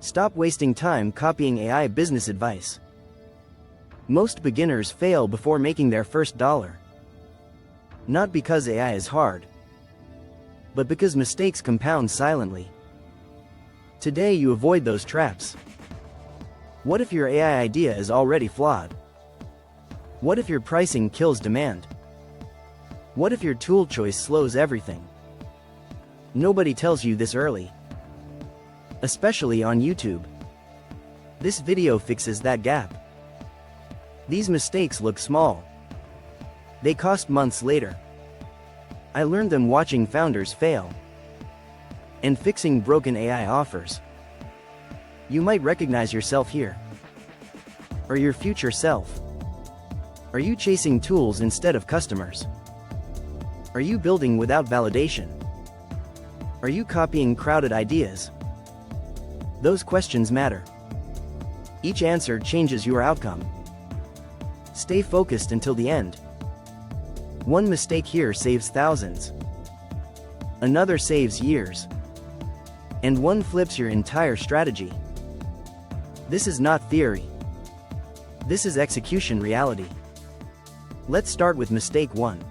Stop wasting time copying AI business advice. Most beginners fail before making their first dollar. Not because AI is hard, but because mistakes compound silently. Today you avoid those traps. What if your AI idea is already flawed? What if your pricing kills demand? What if your tool choice slows everything? Nobody tells you this early. Especially on YouTube. This video fixes that gap. These mistakes look small. They cost months later. I learned them watching founders fail and fixing broken AI offers. You might recognize yourself here. Or your future self. Are you chasing tools instead of customers? Are you building without validation? Are you copying crowded ideas? Those questions matter. Each answer changes your outcome. Stay focused until the end. One mistake here saves thousands. Another saves years. And one flips your entire strategy. This is not theory. This is execution reality. Let's start with mistake 1.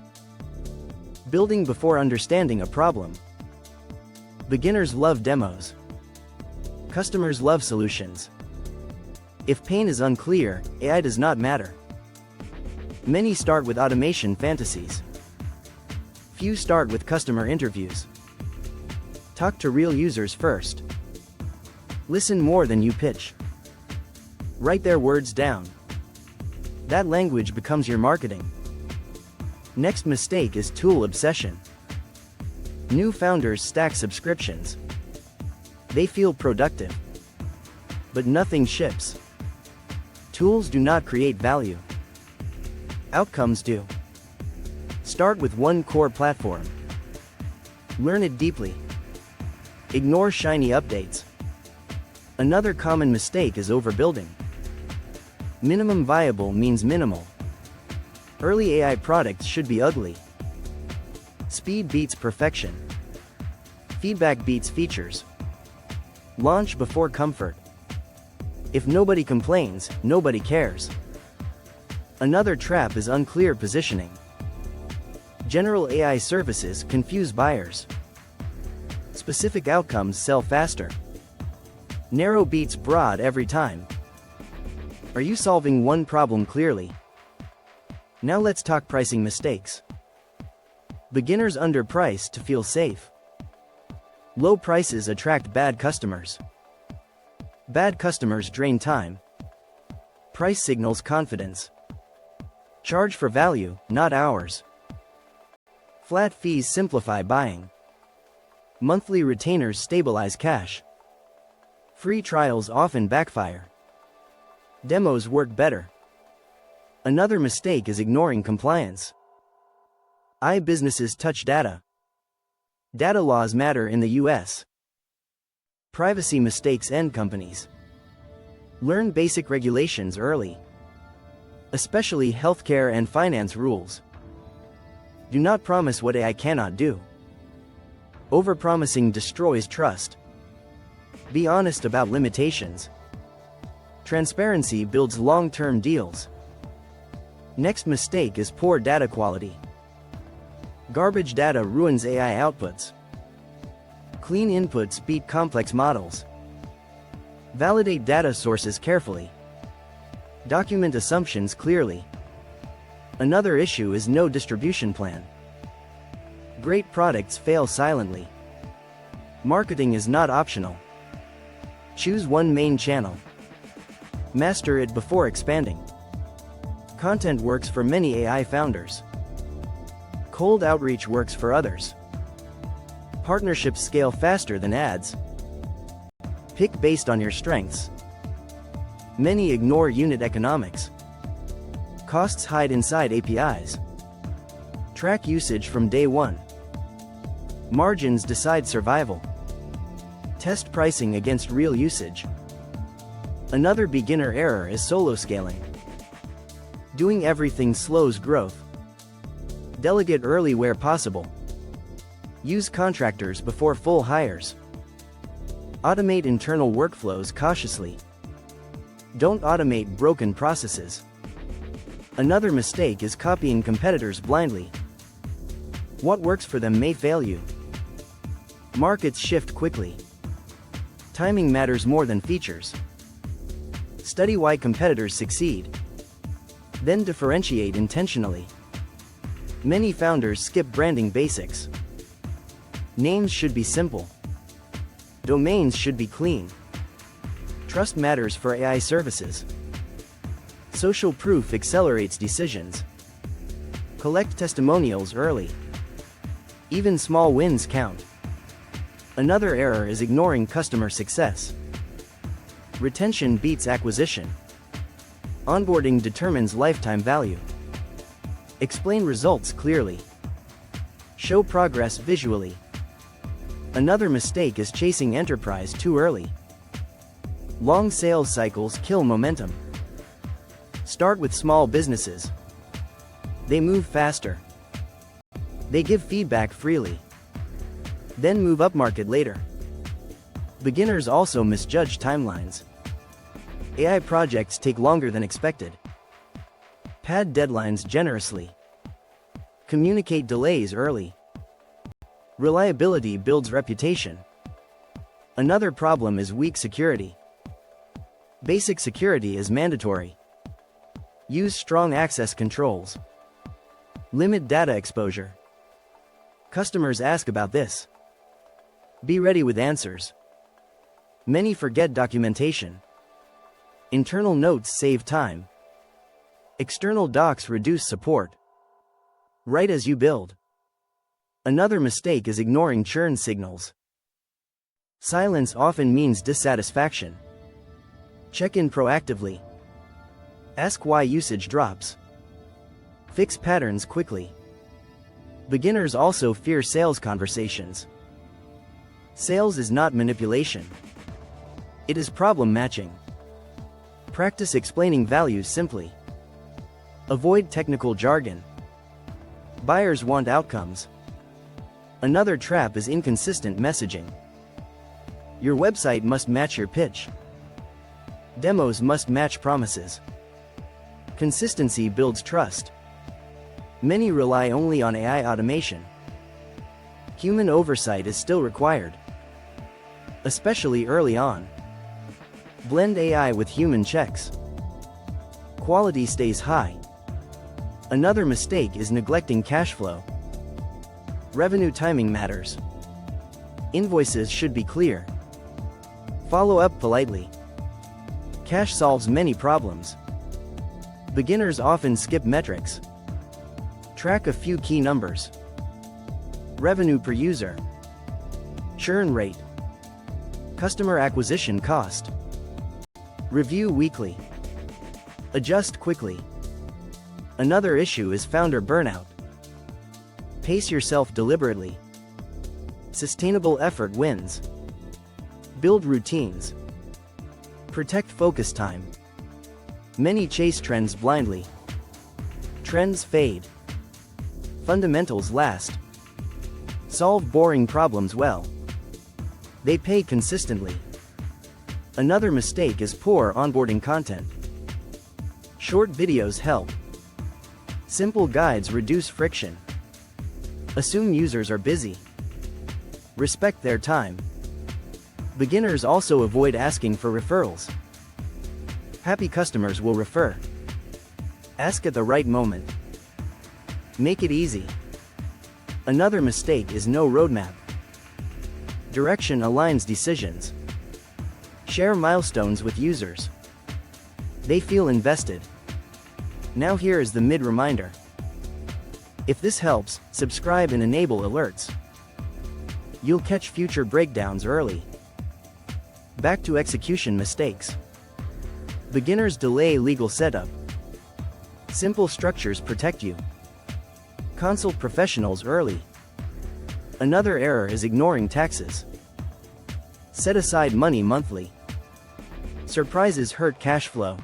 Building before understanding a problem. Beginners love demos. Customers love solutions. If pain is unclear, AI does not matter. Many start with automation fantasies. Few start with customer interviews. Talk to real users first. Listen more than you pitch. Write their words down. That language becomes your marketing. Next mistake is tool obsession. New founders stack subscriptions. They feel productive. But nothing ships. Tools do not create value. Outcomes do. Start with one core platform. Learn it deeply. Ignore shiny updates. Another common mistake is overbuilding. Minimum viable means minimal. Early AI products should be ugly. Speed beats perfection. Feedback beats features. Launch before comfort. If nobody complains, nobody cares. Another trap is unclear positioning. General AI services confuse buyers. Specific outcomes sell faster. Narrow beats broad every time. Are you solving one problem clearly? Now let's talk pricing mistakes. Beginners underprice to feel safe. Low prices attract bad customers. Bad customers drain time. Price signals confidence. Charge for value, not hours. Flat fees simplify buying. Monthly retainers stabilize cash. Free trials often backfire. Demos work better. Another mistake is ignoring compliance. Businesses touch data. Data laws matter in the US. Privacy mistakes end companies. Learn basic regulations early. Especially healthcare and finance rules. Do not promise what AI cannot do. Overpromising destroys trust. Be honest about limitations. Transparency builds long-term deals. Next mistake is poor data quality. Garbage data ruins AI outputs. Clean inputs beat complex models. Validate data sources carefully. Document assumptions clearly. Another issue is no distribution plan. Great products fail silently. Marketing is not optional. Choose one main channel. Master it before expanding. Content works for many AI founders. Cold outreach works for others. Partnerships scale faster than ads. Pick based on your strengths. Many ignore unit economics. Costs hide inside APIs. Track usage from day one. Margins decide survival. Test pricing against real usage. Another beginner error is solo scaling. Doing everything slows growth. Delegate early where possible. Use contractors before full hires. Automate internal workflows cautiously. Don't automate broken processes. Another mistake is copying competitors blindly. What works for them may fail you. Markets shift quickly. Timing matters more than features. Study why competitors succeed. Then differentiate intentionally. Many founders skip branding basics. Names should be simple. Domains should be clean. Trust matters for AI services. Social proof accelerates decisions. Collect testimonials early. Even small wins count. Another error is ignoring customer success. Retention beats acquisition. Onboarding determines lifetime value. Explain results clearly. Show progress visually. Another mistake is chasing enterprise too early. Long sales cycles kill momentum. Start with small businesses. They move faster. They give feedback freely. Then move upmarket later. Beginners also misjudge timelines. AI projects take longer than expected. Pad deadlines generously. Communicate delays early. Reliability builds reputation. Another problem is weak security. Basic security is mandatory. Use strong access controls. Limit data exposure. Customers ask about this. Be ready with answers. Many forget documentation. Internal notes save time. External docs reduce support. Write as you build. Another mistake is ignoring churn signals. Silence often means dissatisfaction. Check in proactively. Ask why usage drops. Fix patterns quickly. Beginners also fear sales conversations. Sales is not manipulation. It is problem matching. Practice explaining values simply. Avoid technical jargon. Buyers want outcomes. Another trap is inconsistent messaging. Your website must match your pitch. Demos must match promises. Consistency builds trust. Many rely only on AI automation. Human oversight is still required, especially early on. Blend AI with human checks. Quality stays high. Another mistake is neglecting cash flow. Revenue timing matters. Invoices should be clear. Follow up politely. Cash solves many problems. Beginners often skip metrics. Track a few key numbers. Revenue per user. Churn rate. Customer acquisition cost. Review weekly. Adjust quickly. Another issue is founder burnout. Pace yourself deliberately. Sustainable effort wins. Build routines. Protect focus time. Many chase trends blindly. Trends fade. Fundamentals last. Solve boring problems well. They pay consistently. Another mistake is poor onboarding content. Short videos help. Simple guides reduce friction. Assume users are busy. Respect their time. Beginners also avoid asking for referrals. Happy customers will refer. Ask at the right moment. Make it easy. Another mistake is no roadmap. Direction aligns decisions. Share milestones with users. They feel invested. Now here is the mid-reminder. If this helps, subscribe and enable alerts. You'll catch future breakdowns early. Back to execution mistakes. Beginners delay legal setup. Simple structures protect you. Consult professionals early. Another error is ignoring taxes. Set aside money monthly. Surprises hurt cash flow.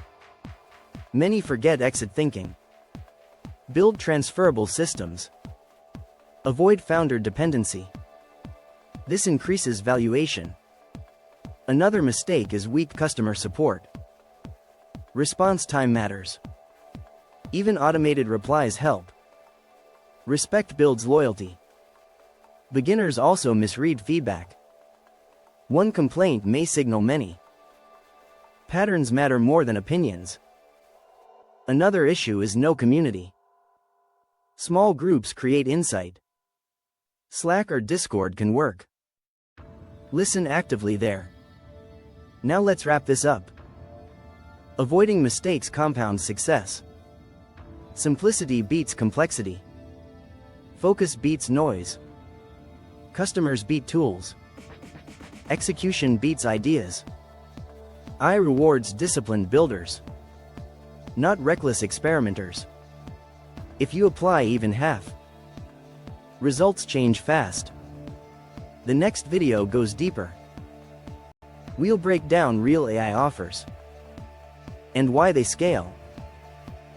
Many forget exit thinking. Build transferable systems. Avoid founder dependency. This increases valuation. Another mistake is weak customer support. Response time matters. Even automated replies help. Respect builds loyalty. Beginners also misread feedback. One complaint may signal many. Patterns matter more than opinions. Another issue is no community. Small groups create insight. Slack or Discord can work. Listen actively there. Now let's wrap this up. Avoiding mistakes compounds success. Simplicity beats complexity. Focus beats noise. Customers beat tools. Execution beats ideas. AI rewards disciplined builders, not reckless experimenters. If you apply even half, results change fast. The next video goes deeper. We'll break down real AI offers and why they scale.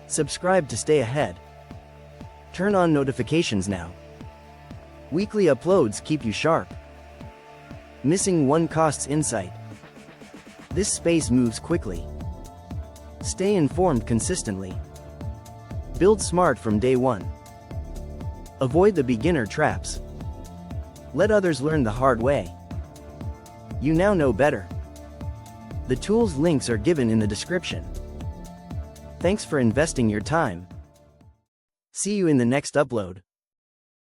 Subscribe to stay ahead. Turn on notifications now. Weekly uploads keep you sharp. Missing one costs insight. This space moves quickly. Stay informed consistently. Build smart from day one. Avoid the beginner traps. Let others learn the hard way. You now know better. The tools links are given in the description. Thanks for investing your time. See you in the next upload.